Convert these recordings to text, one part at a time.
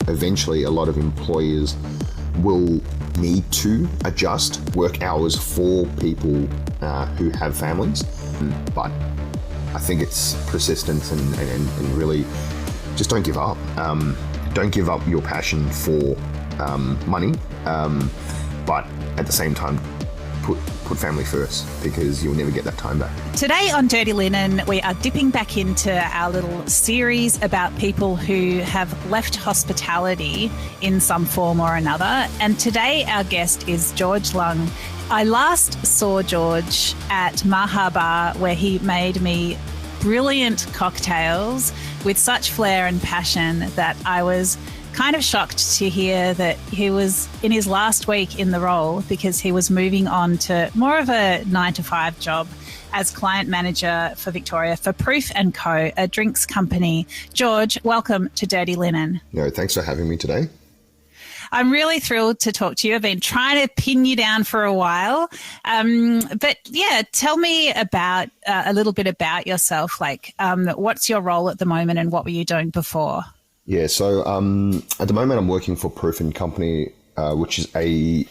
eventually a lot of employers will need to adjust work hours for people who have families. But I think it's persistence and really just don't give up. Don't give up your passion for money, but at the same time, put family first, because you'll never get that time back. Today on Dirty Linen, we are dipping back into our little series about people who have left hospitality in some form or another. And today our guest is George Leung. I last saw George at Maha Bar, where he made me brilliant cocktails with such flair and passion that I was kind of shocked to hear that he was in his last week in the role, because he was moving on to more of a 9-to-5 job as client manager for Victoria for Proof & Co, a drinks company. George, welcome to Dirty Linen. No, thanks for having me today. I'm really thrilled to talk to you. I've been trying to pin you down for a while. But yeah, tell me about a little bit about yourself. What's your role at the moment and what were you doing before? Yeah, so at the moment I'm working for Proof & Company, which is a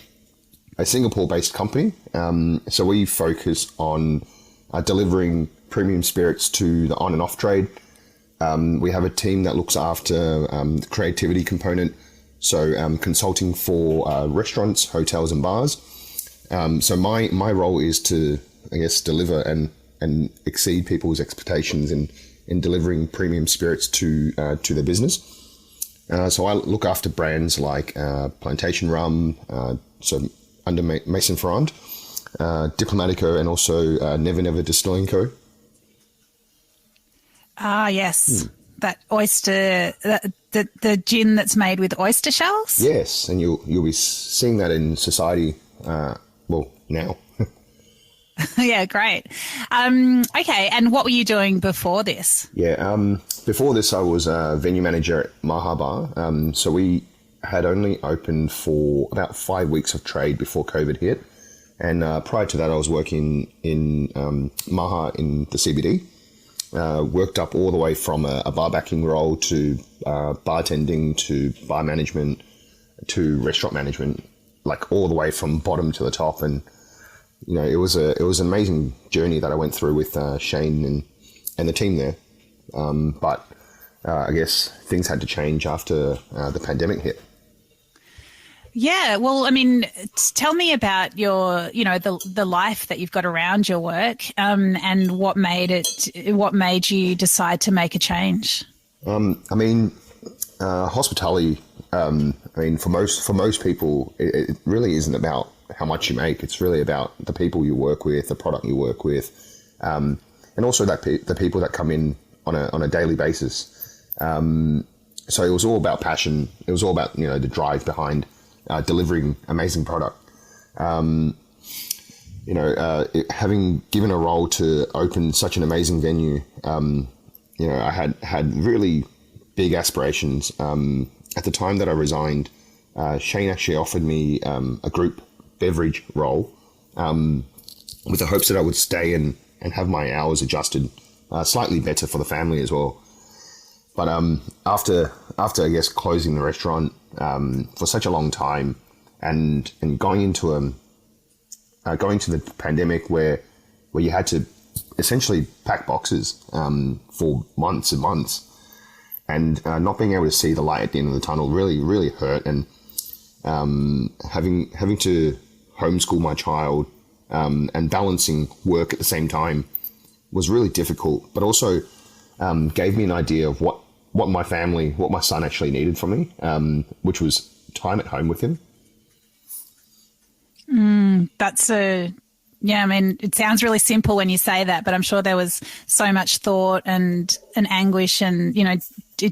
Singapore-based company. So we focus on delivering premium spirits to the on and off trade. We have a team that looks after the creativity component, so consulting for restaurants, hotels and bars. So my role is to, I guess, deliver and exceed people's expectations in delivering premium spirits to their business. So I look after brands like Plantation Rum, so under Mason Ferrand, Diplomatico, and also Never Never Distilling Co. Ah, yes. That oyster, the gin that's made with oyster shells? Yes, and you'll be seeing that in society, now. Yeah, great. Okay, and what were you doing before this? Yeah, before this I was a venue manager at Maha Bar. So we had only opened for about 5 weeks of trade before COVID hit. And prior to that I was working in Maha in the CBD. Worked up all the way from a bar backing role to bartending to bar management to restaurant management, like all the way from bottom to the top. And you know, it was an amazing journey that I went through with Shane and the team there. But I guess things had to change after the pandemic hit. Yeah, well, I mean, tell me about your, the life that you've got around your work, and what made you decide to make a change. Hospitality. For most people, it really isn't about how much you make. It's really about the people you work with, the product you work with, and also the people that come in on a daily basis. So it was all about passion. It was all about the drive behind delivering amazing product. Having given a role to open such an amazing venue, I had really big aspirations. At the time that I resigned, Shane actually offered me a group beverage role with the hopes that I would stay and have my hours adjusted slightly better for the family as well. But after I guess closing the restaurant for such a long time and going into the pandemic where you had to essentially pack boxes for months and months, and not being able to see the light at the end of the tunnel really hurt. And having to homeschool my child and balancing work at the same time was really difficult, but also gave me an idea of what my son actually needed from me, which was time at home with him. It sounds really simple when you say that, but I'm sure there was so much thought and anguish and,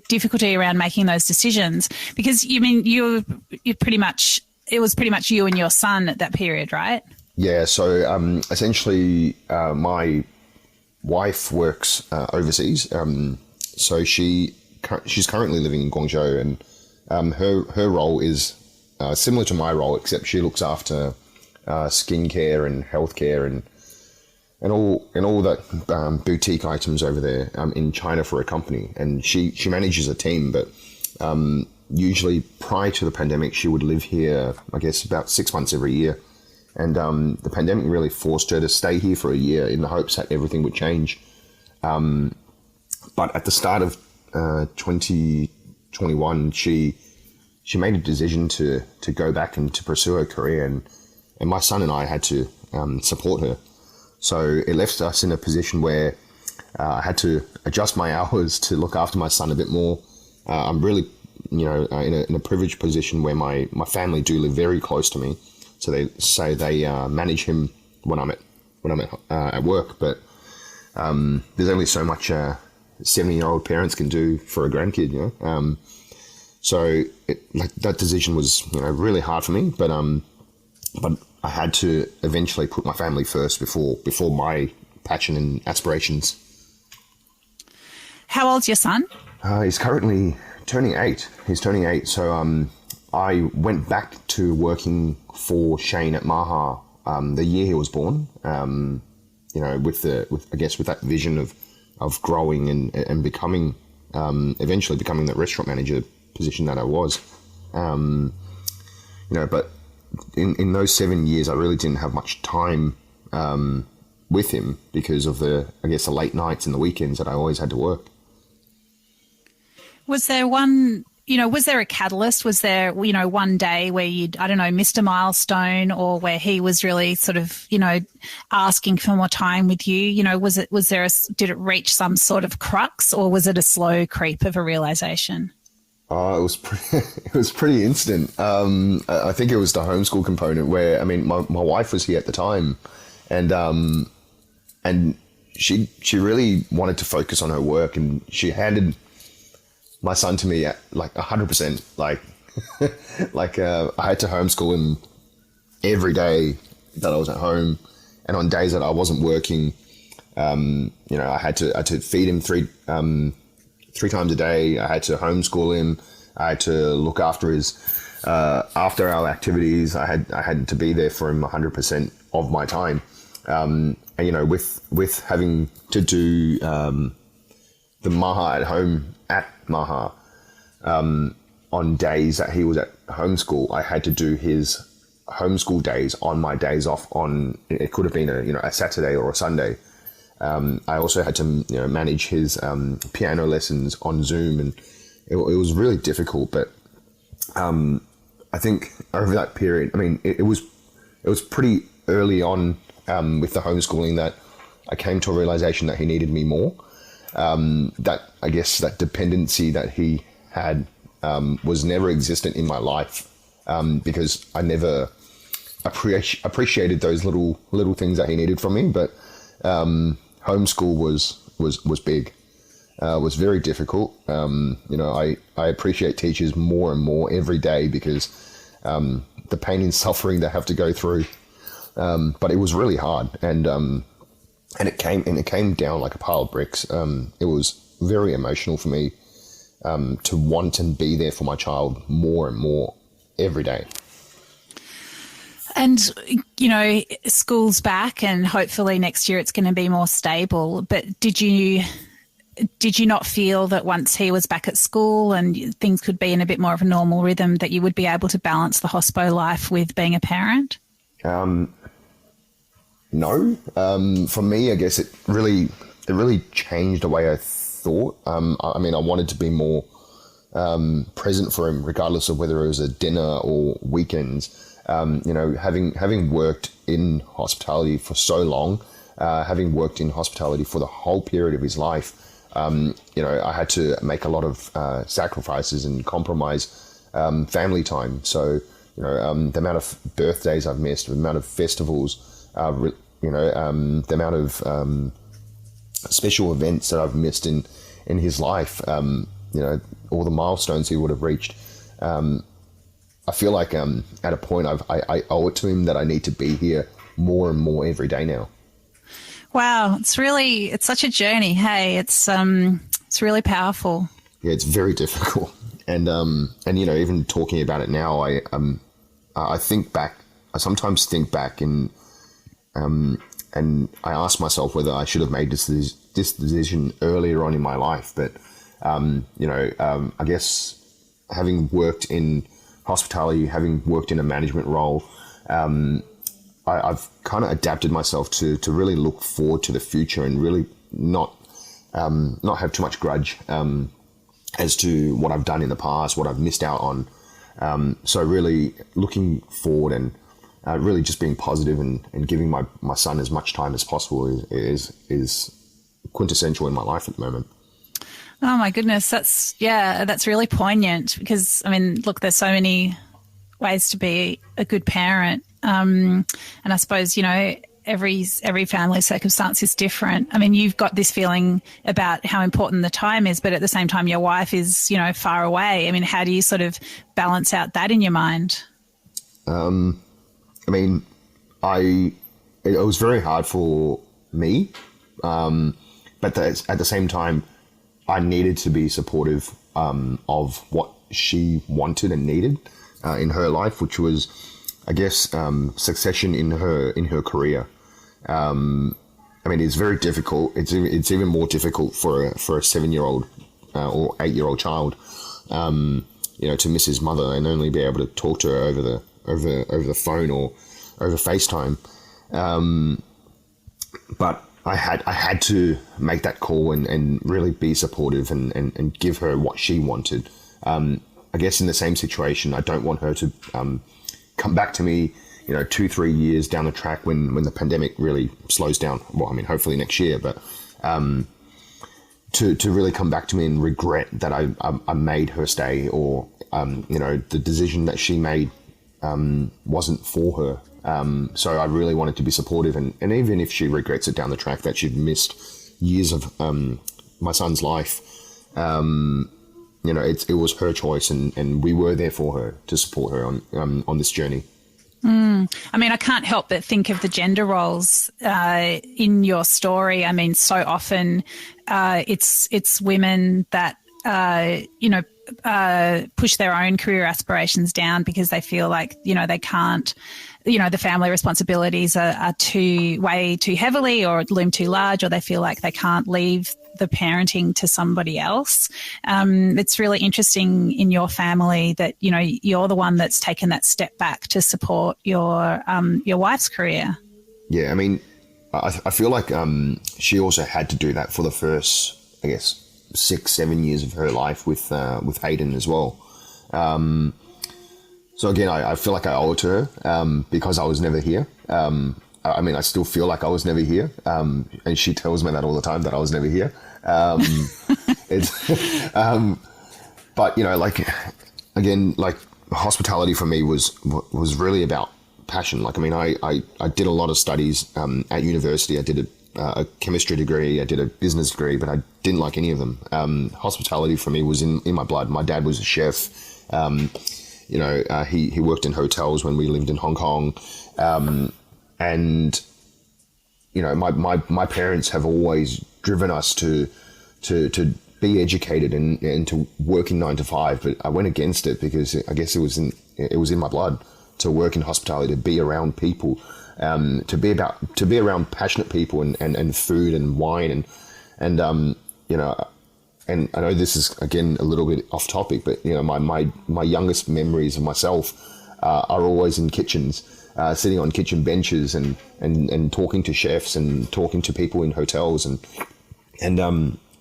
difficulty around making those decisions, because it was pretty much you and your son at that period, right? Yeah. So essentially my wife works overseas. So she's currently living in Guangzhou, and her role is similar to my role, except she looks after skincare and healthcare and all that boutique items over there in China for a company. And she manages a team, but usually prior to the pandemic, she would live here, I guess, about 6 months every year. And the pandemic really forced her to stay here for a year in the hopes that everything would change. But at the start of 2021, she made a decision to go back and to pursue her career, and my son and I had to support her. So it left us in a position where I had to adjust my hours to look after my son a bit more. I'm really, in a privileged position where my family do live very close to me, so they manage him when I'm at work. But there's only so much 70-year-old parents can do for a grandkid, So that decision was really hard for me, but I had to eventually put my family first before my passion and aspirations. How old's your son? He's currently turning 8. He's turning 8. So I went back to working for Shane at Maha the year he was born. With that vision of growing and becoming eventually becoming the restaurant manager position that I was. But in those 7 years, I really didn't have much time with him because of the late nights and the weekends that I always had to work. Was there was there a catalyst? Was there, one day where missed a milestone, or where he was really sort of, asking for more time with you? Did it reach some sort of crux, or was it a slow creep of a realization? It was pretty instant. I think it was the homeschool component where, my wife was here at the time, and she really wanted to focus on her work, and she handed my son to me at 100%. I had to homeschool him every day that I was at home, and on days that I wasn't working, I had to feed him three times a day. I had to homeschool him. I had to look after his after our activities. I had to be there for him 100% of my time. With having to do the Maha at home at Maha, on days that he was at homeschool, I had to do his homeschool days on my days off. It could have been a Saturday or a Sunday. I also had to manage his piano lessons on Zoom, and it was really difficult. But I think over that period, it was pretty early on with the homeschooling that I came to a realization that he needed me more. That dependency that he had was never existent in my life, because I never appreciated those little things that he needed from me. But homeschool was big, was very difficult. I appreciate teachers more and more every day because the pain and suffering they have to go through. But it was really hard, and it came down like a pile of bricks. It was very emotional for me to want and be there for my child more and more every day. And, school's back, and hopefully next year it's going to be more stable. But did you not feel that once he was back at school and things could be in a bit more of a normal rhythm, that you would be able to balance the hospo life with being a parent? No. For me, I guess it really changed the way I thought. I wanted to be more present for him, regardless of whether it was a dinner or weekends. Having worked in hospitality for so long, having worked in hospitality for the whole period of his life, I had to make a lot of sacrifices and compromise family time. So, the amount of birthdays I've missed, the amount of festivals, the amount of special events that I've missed in his life, all the milestones he would have reached. I feel like at a point I owe it to him that I need to be here more and more every day now. Wow, it's such a journey. Hey, it's really powerful. Yeah, it's very difficult, and even talking about it now, I think back. I sometimes think back and I ask myself whether I should have made this decision earlier on in my life. But I guess having worked in hospitality, having worked in a management role, I've kind of adapted myself to really look forward to the future and really not have too much grudge as to what I've done in the past, what I've missed out on. So really looking forward and really just being positive and giving my son as much time as possible is quintessential in my life at the moment. Oh my goodness, that's really poignant, because I mean, look, there's so many ways to be a good parent, and I suppose, you know, every family circumstance is different. I mean, you've got this feeling about how important the time is, but at the same time, your wife is, you know, far away. I mean, how do you sort of balance out that in your mind? I mean, it was very hard for me, but at the same time, I needed to be supportive of what she wanted and needed in her life, which was, I guess, succession in her career. I mean, it's very difficult. It's even more difficult for a 7-year-old or 8-year-old child, you know, to miss his mother and only be able to talk to her over the phone or over FaceTime. But I had to make that call and really be supportive and give her what she wanted. I guess in the same situation, I don't want her to come back to me, you know, 2-3 years down the track when the pandemic really slows down. Well, I mean, hopefully next year, but to really come back to me and regret that I made her stay, or you know, the decision that she made wasn't for her. So I really wanted to be supportive, and even if she regrets it down the track that she'd missed years of my son's life, you know, it was her choice, and we were there for her to support her on this journey. I mean, I can't help but think of the gender roles in your story. I mean, so often it's women that you know, push their own career aspirations down because they feel like, you know, they can't, you know, the family responsibilities are way too heavily or loom too large, or they feel like they can't leave the parenting to somebody else. It's really interesting in your family that, you know, you're the one that's taken that step back to support your wife's career. Yeah, I mean, I feel like she also had to do that for the first, I guess, 6-7 years of her life with Hayden as well. So again, I feel like I owe it to her because I was never here. I mean, I still feel like I was never here, and she tells me that all the time, that I was never here. But you know, like, again, like, hospitality for me was really about passion. Like, I mean, I did a lot of studies at university. I did a chemistry degree, I did a business degree, but I didn't like any of them. Hospitality for me was in my blood. My dad was a chef. You know, he worked in hotels when we lived in Hong Kong. And, you know, my parents have always driven us to be educated and to work in 9 to 5, but I went against it because I guess it was in my blood to work in hospitality, to be around people, to be around passionate people and food and wine and you know, and I know this is again a little bit off topic, but you know, my youngest memories of myself are always in kitchens. Sitting on kitchen benches and talking to chefs and talking to people in hotels and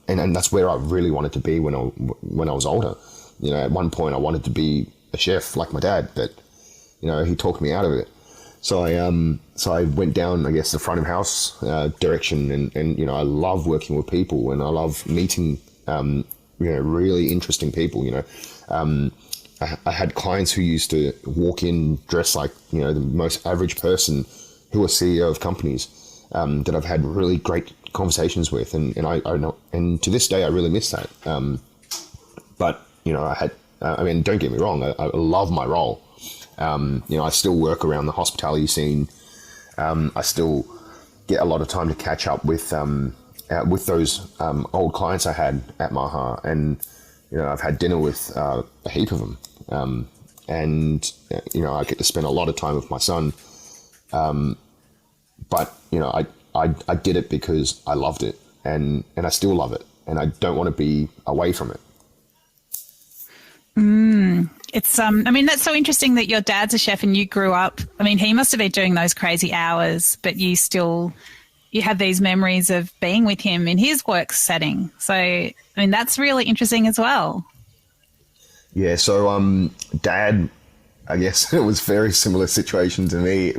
that's where I really wanted to be when I was older. You know, at one point I wanted to be a chef like my dad, but you know, he talked me out of it. So I went down, I guess, the front of house direction, and you know, I love working with people and I love meeting you know, really interesting people. You know, I had clients who used to walk in dressed like, you know, the most average person, who are CEO of companies that I've had really great conversations with, and I know, and to this day I really miss that. But you know, I mean, don't get me wrong, I love my role. You know, I still work around the hospitality scene. I still get a lot of time to catch up with those old clients I had at Maha, and you know, I've had dinner with a heap of them. And you know, I get to spend a lot of time with my son. But you know, I did it because I loved it, and I still love it, and I don't want to be away from it. It's I mean, that's so interesting that your dad's a chef and you grew up. I mean, he must have been doing those crazy hours, but you have these memories of being with him in his work setting. So, I mean, that's really interesting as well. Yeah, so Dad, I guess it was very similar situation to me.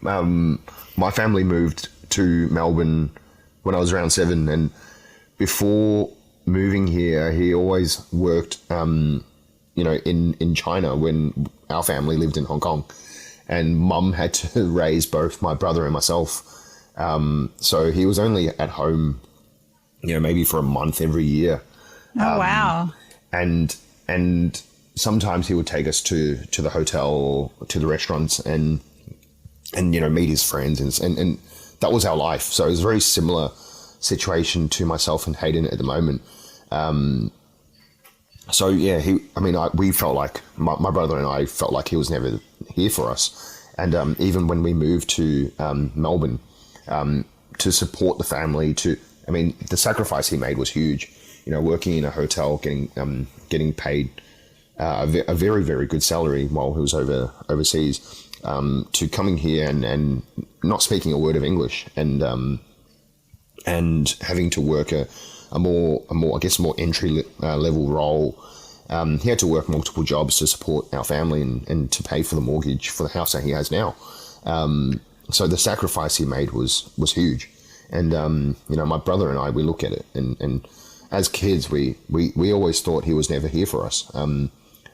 My family moved to Melbourne when I was around 7, and before moving here, he always worked, in China when our family lived in Hong Kong, and Mum had to raise both my brother and myself. So he was only at home, maybe for a month every year. Oh, wow. And sometimes he would take us to the hotel, to the restaurants, and meet his friends, and that was our life. So it was a very similar situation to myself and Hayden at the moment. So yeah, we felt like my brother and I felt like he was never here for us, and even when we moved to Melbourne to support the family, the sacrifice he made was huge. Working in a hotel, getting paid a very, very good salary while he was overseas, to coming here and not speaking a word of English, and having to work a more entry level role. He had to work multiple jobs to support our family and to pay for the mortgage for the house that he has now. So the sacrifice he made was huge. And, my brother and I, we look at it, and as kids, we always thought he was never here for us.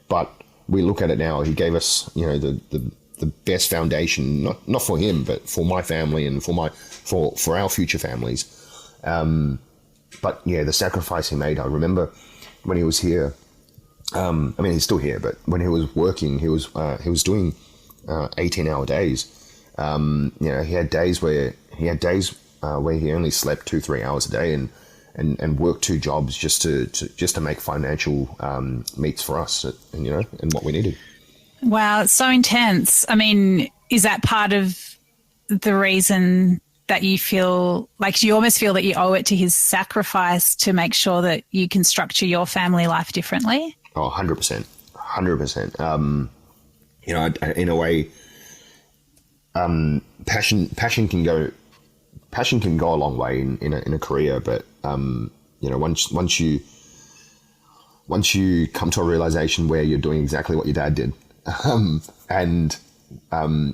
But we look at it now, he gave us, the best foundation, not for him, but for my family and for our future families. But yeah, the sacrifice he made, I remember when he was here, he's still here, but when he was working, he was doing 18-hour days. He had days where he only slept 2-3 hours a day and worked 2 jobs just to make financial meets for us, and what we needed. Wow, it's so intense. I mean, is that part of the reason that you feel like you almost feel that you owe it to his sacrifice to make sure that you can structure your family life differently? Oh, 100%. 100%. In a way, passion can go a long way in a career, but once you come to a realization where you're doing exactly what your dad did, and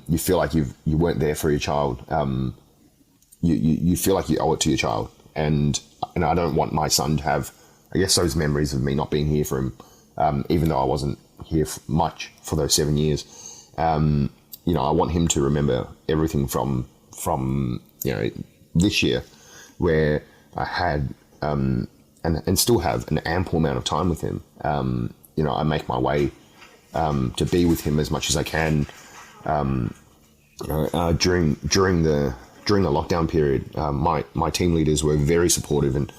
you feel like you weren't there for your child, you feel like you owe it to your child, and I don't want my son to have, I guess, those memories of me not being here for him, even though I wasn't here much for those 7 years. I want him to remember everything from this year, where I had and still have an ample amount of time with him. I make my way to be with him as much as I can. During the lockdown period, my team leaders were very supportive and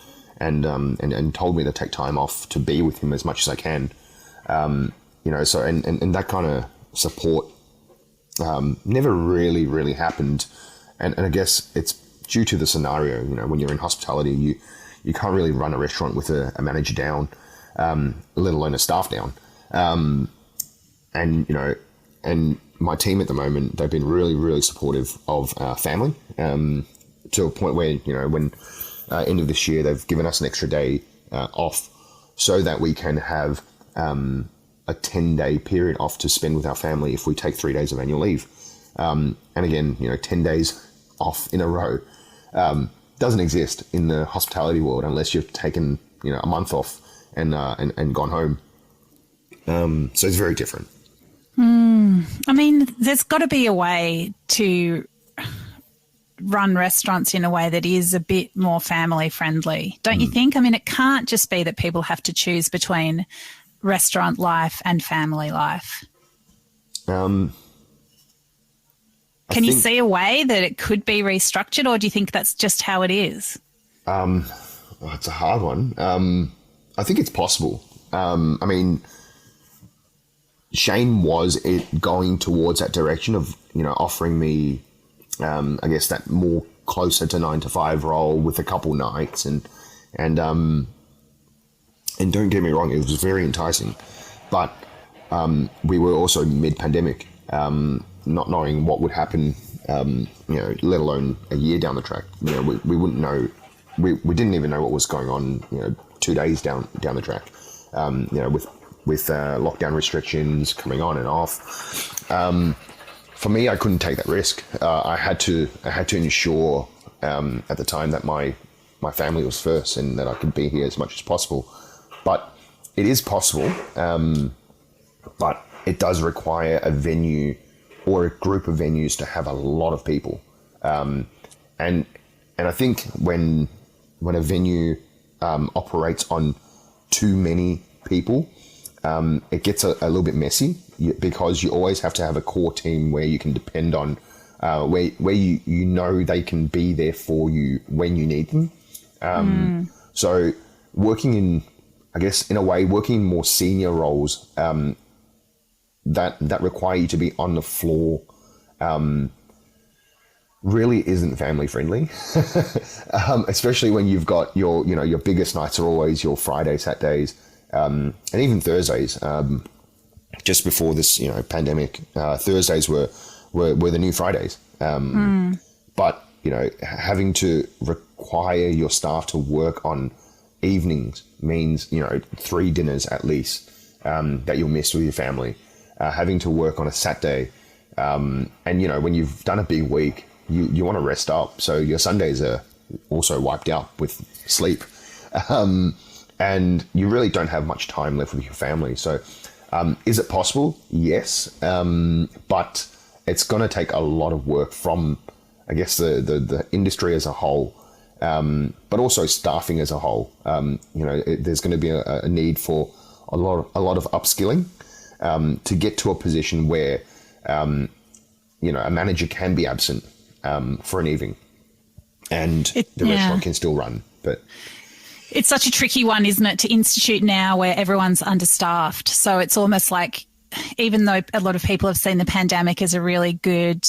told me to take time off to be with him as much as I can. So that kind of support never really happened, and I guess it's due to the scenario. When you're in hospitality, you can't really run a restaurant with a manager down, let alone a staff down. And my team at the moment, they've been really supportive of our family, to a point where, when end of this year, they've given us an extra day off so that we can have a 10-day period off to spend with our family if we take 3 days of annual leave. And again, 10 days off in a row doesn't exist in the hospitality world unless you've taken, a month off and gone home. So it's very different. I mean, there's got to be a way to run restaurants in a way that is a bit more family friendly, don't you think? I mean, it can't just be that people have to choose between restaurant life and family life. Can you see a way that it could be restructured, or do you think that's just how it is? It's a hard one. I think it's possible. Shane was it going towards that direction of, offering me, I guess, that more closer to 9 to 5 role with a couple nights, and don't get me wrong, it was very enticing. But we were also mid-pandemic, not knowing what would happen, let alone a year down the track. We wouldn't know. We didn't even know what was going on, 2 days down the track, with lockdown restrictions coming on and off. For me, I couldn't take that risk. I had to ensure at the time that my family was first and that I could be here as much as possible. But it is possible, but it does require a venue or a group of venues to have a lot of people. And I think when a venue operates on too many people, it gets a little bit messy, because you always have to have a core team where you can depend on, where you they can be there for you when you need them. So working in more senior roles that require you to be on the floor really isn't family friendly, especially when you've got your biggest nights are always your Fridays, Saturdays, and even Thursdays. Just before this, pandemic, Thursdays were the new Fridays. But having to require your staff to work on evenings means 3 dinners at least that you'll miss with your family. Having to work on a Saturday, and when you've done a big week, you want to rest up. So your Sundays are also wiped out with sleep, and you really don't have much time left with your family. So is it possible? Yes, but it's going to take a lot of work from, I guess, the industry as a whole, but also staffing as a whole. There's going to be a need for a lot of upskilling to get to a position where a manager can be absent for an evening, and the restaurant can still run. But it's such a tricky one, isn't it, to institute now where everyone's understaffed. So it's almost like, even though a lot of people have seen the pandemic as a really good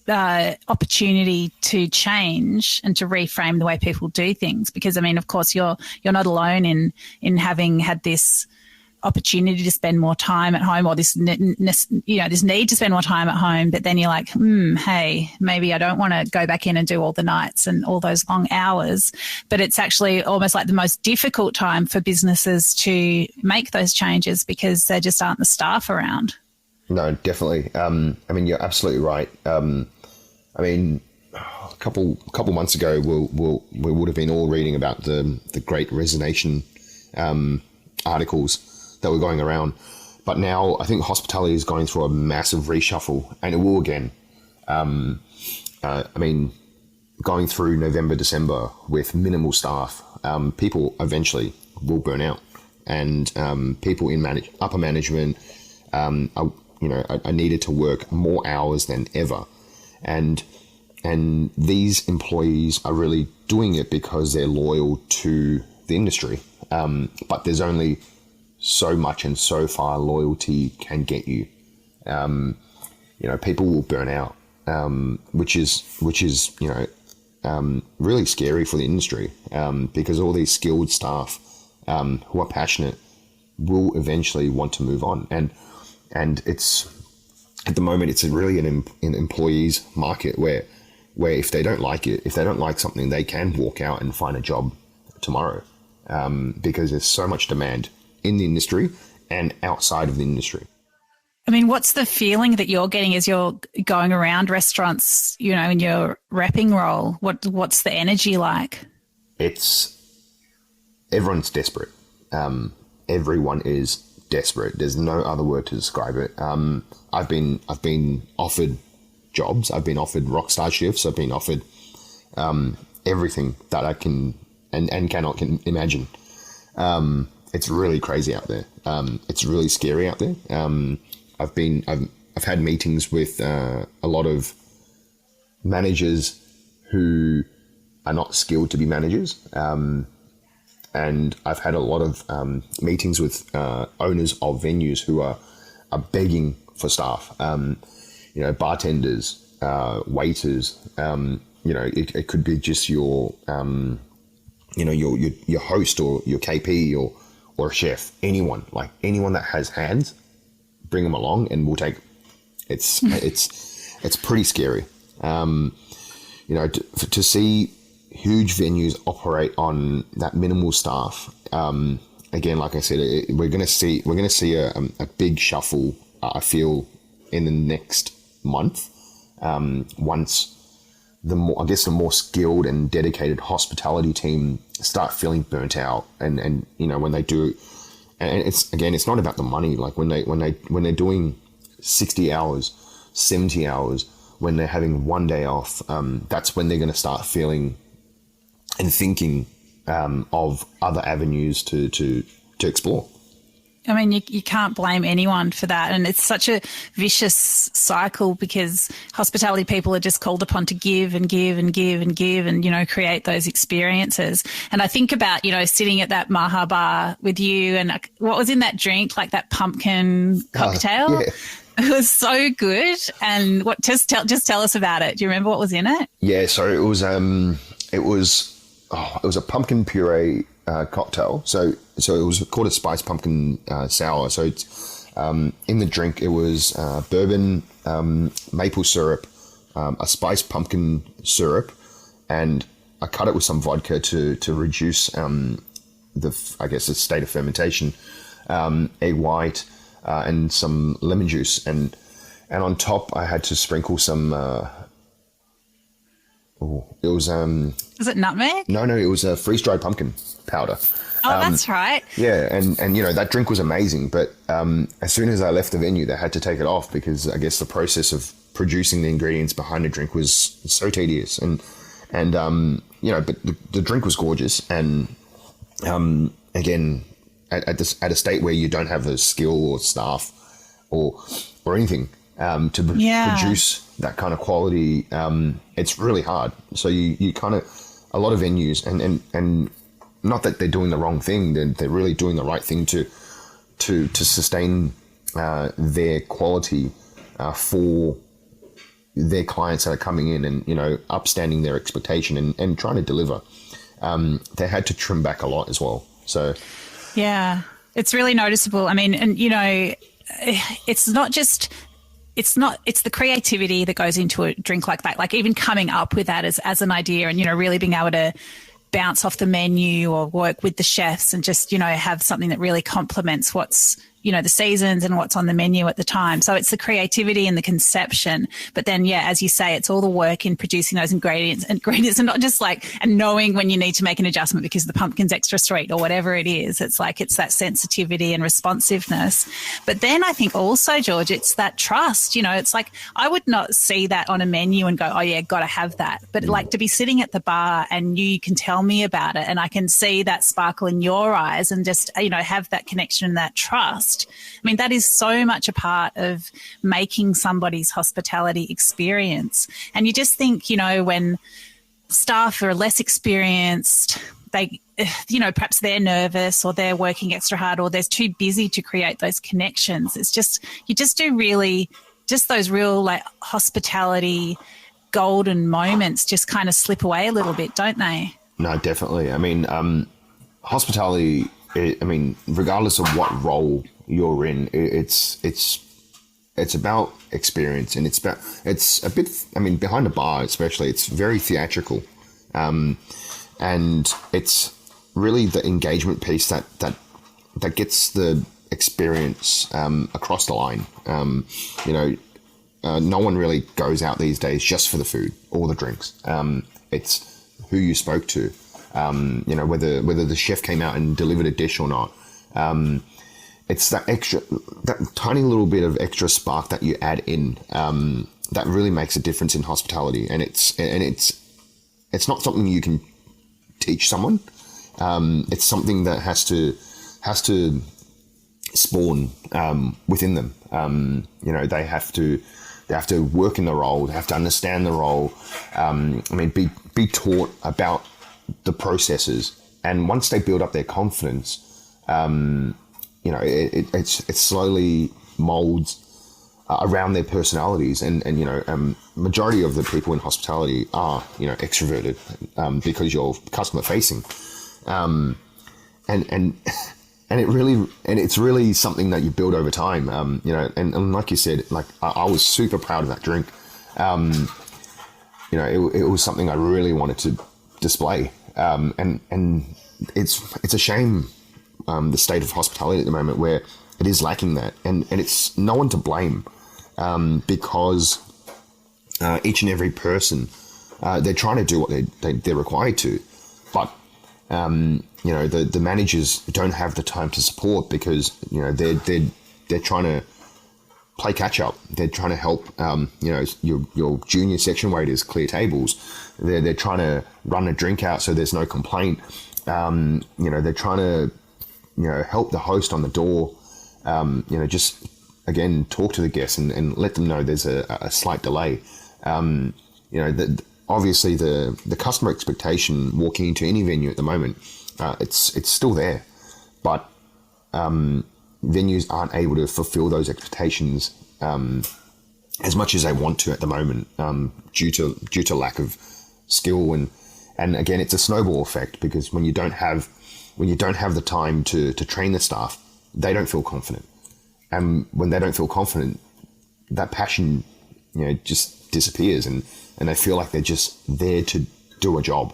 opportunity to change and to reframe the way people do things, because of course you're not alone in having had this opportunity to spend more time at home, or this this need to spend more time at home, but then you're like, hey, maybe I don't want to go back in and do all the nights and all those long hours. But it's actually almost like the most difficult time for businesses to make those changes, because there just aren't the staff around. No, definitely. You're absolutely right. A couple months ago, we would have been all reading about the Great Resignation articles that were going around. But now I think hospitality is going through a massive reshuffle, and it will again. Going through November, December with minimal staff, people eventually will burn out, and people in upper management are needed to work more hours than ever, and these employees are really doing it because they're loyal to the industry. But there's only so much and so far loyalty can get you. People will burn out, which is really scary for the industry, because all these skilled staff who are passionate will eventually want to move on, and it's at the moment it's really an employees market where if they don't like it, if they don't like something, they can walk out and find a job tomorrow, because there's so much demand in the industry and outside of the industry. What's the feeling that you're getting as you're going around restaurants, in your repping role? What's the energy like? Everyone's desperate. Everyone is desperate. There's no other word to describe it. I've been offered jobs. I've been offered rockstar shifts. I've been offered everything that I can and cannot imagine. It's really crazy out there. It's really scary out there. I've had meetings with a lot of managers who are not skilled to be managers, and I've had a lot of meetings with owners of venues who are begging for staff. Bartenders, waiters. It could be just your your host or your KP or a chef, anyone that has hands, bring them along and we'll take them. It's pretty scary. To see huge venues operate on that minimal staff. Again, like I said, we're going to see a big shuffle. I feel in the next month, once the more skilled and dedicated hospitality team start feeling burnt out, and when they do, and it's not about the money. Like when they're doing 60 hours, 70 hours, when they're having one day off, that's when they're going to start feeling and thinking of other avenues to explore. I mean, you can't blame anyone for that. And it's such a vicious cycle because hospitality people are just called upon to give and give and give and give and, create those experiences. And I think about, sitting at that Maha Bar with you and what was in that drink, like that pumpkin cocktail. Yeah. It was so good. And just tell us about it. Do you remember what was in it? Yeah. So it was a pumpkin puree cocktail. So it was called a spiced pumpkin sour. So it's in the drink it was bourbon, maple syrup, a spiced pumpkin syrup, and I cut it with some vodka to reduce the state of fermentation, egg white, and some lemon juice, and on top I had to sprinkle some. It was Was it nutmeg? No, it was a freeze-dried pumpkin powder. Oh, that's right. Yeah, and that drink was amazing, but as soon as I left the venue, they had to take it off because I guess the process of producing the ingredients behind the drink was so tedious, and but the drink was gorgeous, and again, at a state where you don't have the skill or staff or anything to produce that kind of quality, it's really hard. So you kind of, a lot of venues, and not that they're doing the wrong thing, they're really doing the right thing to sustain their quality for their clients that are coming in and, upstanding their expectation and trying to deliver. They had to trim back a lot as well. So yeah, it's really noticeable. I mean, and it's the creativity that goes into a drink like that, like even coming up with that as an idea and, really being able to bounce off the menu or work with the chefs and just, have something that really complements what's, the seasons and what's on the menu at the time. So it's the creativity and the conception. But then, as you say, it's all the work in producing those ingredients and not just and knowing when you need to make an adjustment because the pumpkin's extra sweet or whatever it is. It's that sensitivity and responsiveness. But then I think also, George, it's that trust. It's like I would not see that on a menu and go, oh, yeah, got to have that. But to be sitting at the bar and you can tell me about it and I can see that sparkle in your eyes and just, have that connection and that trust. I mean, that is so much a part of making somebody's hospitality experience. And you just think, when staff are less experienced, they, perhaps they're nervous or they're working extra hard or they're too busy to create those connections. It's just, you just do really, just those real hospitality golden moments just kind of slip away a little bit, don't they? No, definitely. I mean, hospitality, regardless of what role you're in, it's about experience, and it's a bit, behind a bar especially, it's very theatrical, and it's really the engagement piece that gets the experience across the line. No one really goes out these days just for the food or the drinks. It's who you spoke to, whether the chef came out and delivered a dish or not. It's that tiny little bit of extra spark that you add in, that really makes a difference in hospitality. And it's not something you can teach someone. It's something that has to spawn within them. They have to work in the role. They have to understand the role. Be taught about the processes. And once they build up their confidence, it slowly molds around their personalities, and majority of the people in hospitality are extroverted because you're customer facing, and it's really something that you build over time. And like you said, like I was super proud of that drink. It was something I really wanted to display. And it's a shame, the state of hospitality at the moment, where it is lacking that, and it's no one to blame, because each and every person, they're trying to do what they're required to, but the managers don't have the time to support, because they're trying to play catch up. They're trying to help your junior section waiters clear tables. They're trying to run a drink out so there's no complaint. They're trying to help the host on the door. Just again talk to the guests and let them know there's a slight delay. Obviously the customer expectation walking into any venue at the moment, it's still there, but venues aren't able to fulfill those expectations as much as they want to at the moment, due to lack of skill, and again it's a snowball effect, because when you don't have the time to train the staff, they don't feel confident, and when they don't feel confident, that passion just disappears, and they feel like they're just there to do a job.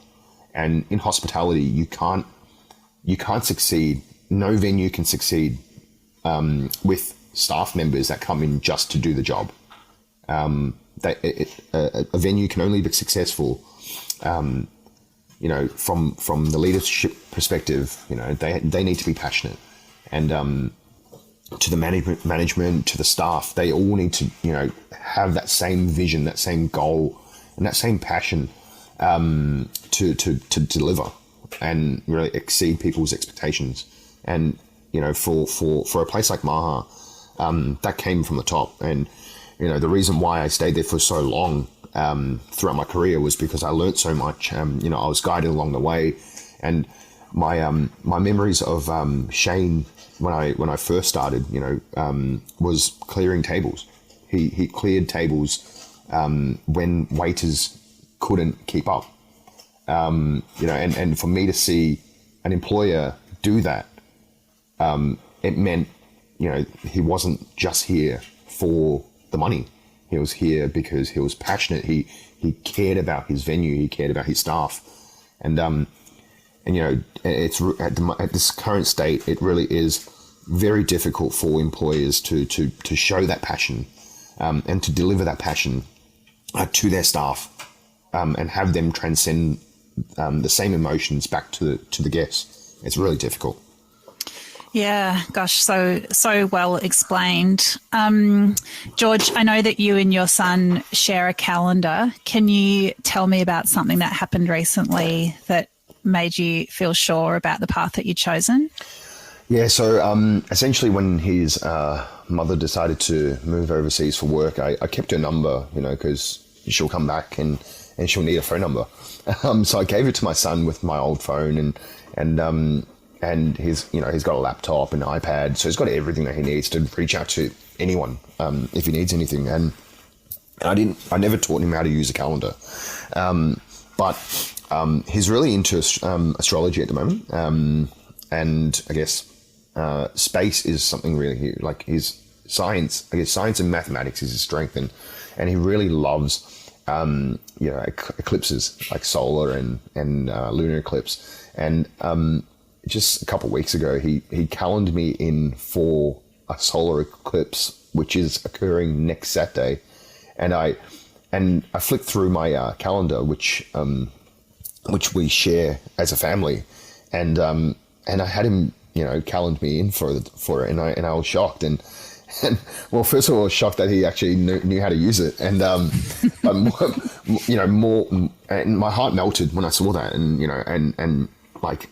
And in hospitality, you can't succeed. No venue can succeed with staff members that come in just to do the job. A venue can only be successful, from the leadership perspective. They need to be passionate, and to the management, to the staff, they all need to have that same vision, that same goal, and that same passion to deliver and really exceed people's expectations. And for a place like Maha, that came from the top. And the reason why I stayed there for so long throughout my career was because I learned so much. I was guided along the way, and my memories of Shane when I first started, was clearing tables. He cleared tables when waiters couldn't keep up. And for me to see an employer do that, it meant, he wasn't just here for the money. He was here because he was passionate. He cared about his venue. He cared about his staff. And it's at this current state, it really is very difficult for employers to show that passion, and to deliver that passion to their staff, and have them transcend the same emotions back to the guests. It's really difficult. Yeah, gosh, so well explained. George, I know that you and your son share a calendar. Can you tell me about something that happened recently that made you feel sure about the path that you'd chosen? Yeah, so essentially when his mother decided to move overseas for work, I kept her number, because she'll come back and she'll need a phone number. So I gave it to my son with my old phone, and he's got a laptop and an iPad, so he's got everything that he needs to reach out to anyone if he needs anything. And I never taught him how to use a calendar, but he's really into astrology at the moment, and I guess space is something really like his science. I guess science and mathematics is his strength, and he really loves eclipses like solar and lunar eclipse. And just a couple of weeks ago, he calendared me in for a solar eclipse, which is occurring next Saturday. And I flicked through my calendar, which we share as a family, and I had him calendar me in for it, and I was shocked. And well, first of all, I was shocked that he actually knew how to use it, and more, and my heart melted when I saw that, and like,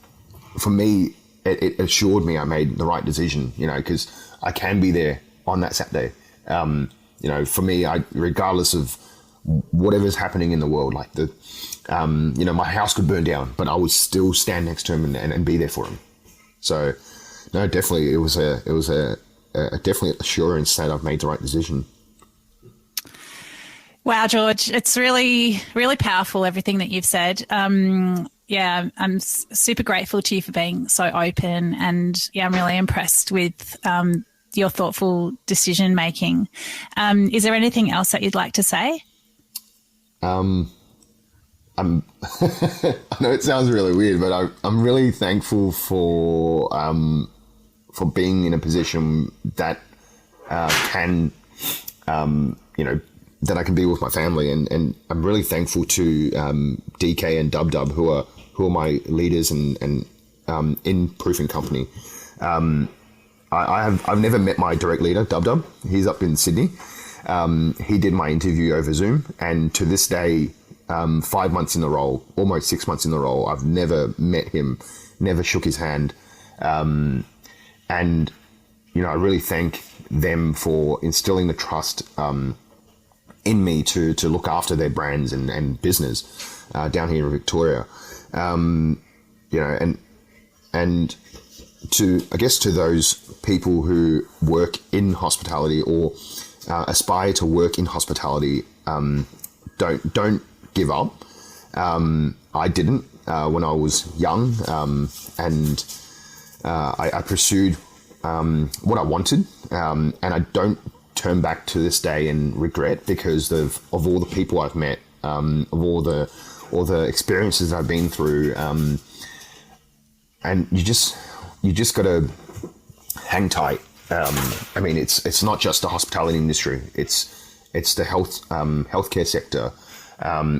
for me, it assured me I made the right decision, because I can be there on that Saturday. For me, regardless of whatever's happening in the world, like my house could burn down, but I would still stand next to him and be there for him. So, no, definitely, it was a definitely assurance that I've made the right decision. Wow, George, it's really, really powerful, everything that you've said. Yeah, I'm super grateful to you for being so open, and yeah, I'm really impressed with your thoughtful decision making. Is there anything else that you'd like to say? I'm I know it sounds really weird, but I'm really thankful for being in a position that can that I can be with my family, and I'm really thankful to DK and Dub Dub, who are my leaders and in Proofing Company. I've never met my direct leader, Dub Dub. He's up in Sydney. He did my interview over Zoom, and to this day, 5 months in the role, almost 6 months in the role, I've never met him, never shook his hand, and I really thank them for instilling the trust in me to look after their brands and business down here in Victoria. And to, I guess, to those people who work in hospitality or aspire to work in hospitality, don't give up. I didn't when I was young, and I pursued what I wanted, and I don't turn back to this day and regret, because of all the people I've met, of all the experiences I've been through, and you just got to hang tight. I mean, it's not just the hospitality industry; it's the healthcare sector.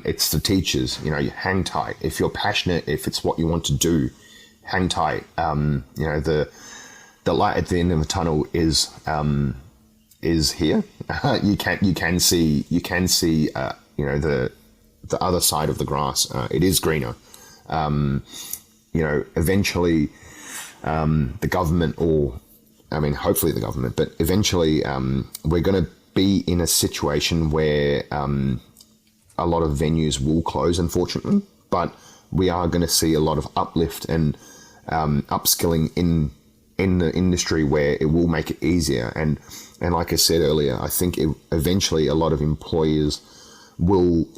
It's the teachers. You hang tight. If you're passionate, if it's what you want to do, hang tight. The light at the end of the tunnel is here. You can see the other side of the grass. It is greener. Eventually, the government, hopefully the government, but eventually, we're going to be in a situation where a lot of venues will close, unfortunately, but we are going to see a lot of uplift and upskilling in the industry, where it will make it easier. And like I said earlier, I think eventually a lot of employers will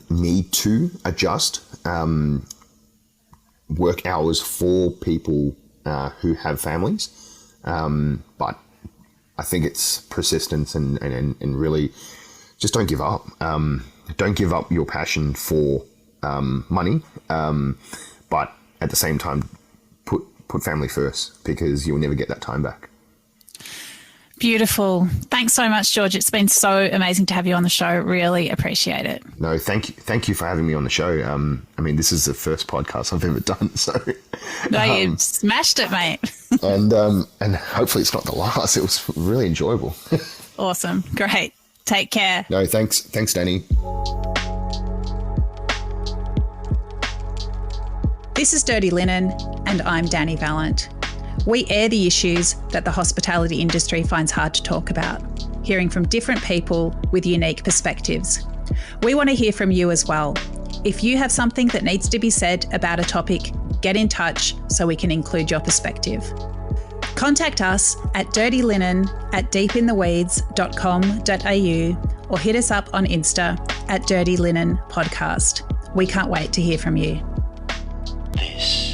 need to adjust work hours for people who have families. But I think it's persistence and really just don't give up. Don't give up your passion for money, but at the same time, put family first, because you'll never get that time back. Beautiful. Thanks so much, George. It's been so amazing to have you on the show. Really appreciate it. No, thank you for having me on the show. This is the first podcast I've ever done, so no, you smashed it, mate. and hopefully it's not the last. It was really enjoyable. Awesome. Great. Take care. No, thanks, Dani. This is Dirty Linen, and I'm Dani Valent. We air the issues that the hospitality industry finds hard to talk about, hearing from different people with unique perspectives. We want to hear from you as well. If you have something that needs to be said about a topic, get in touch so we can include your perspective. Contact us at dirtylinenat.deepintheweeds.com.au or hit us up on Insta at Dirty Linen Podcast. We can't wait to hear from you. This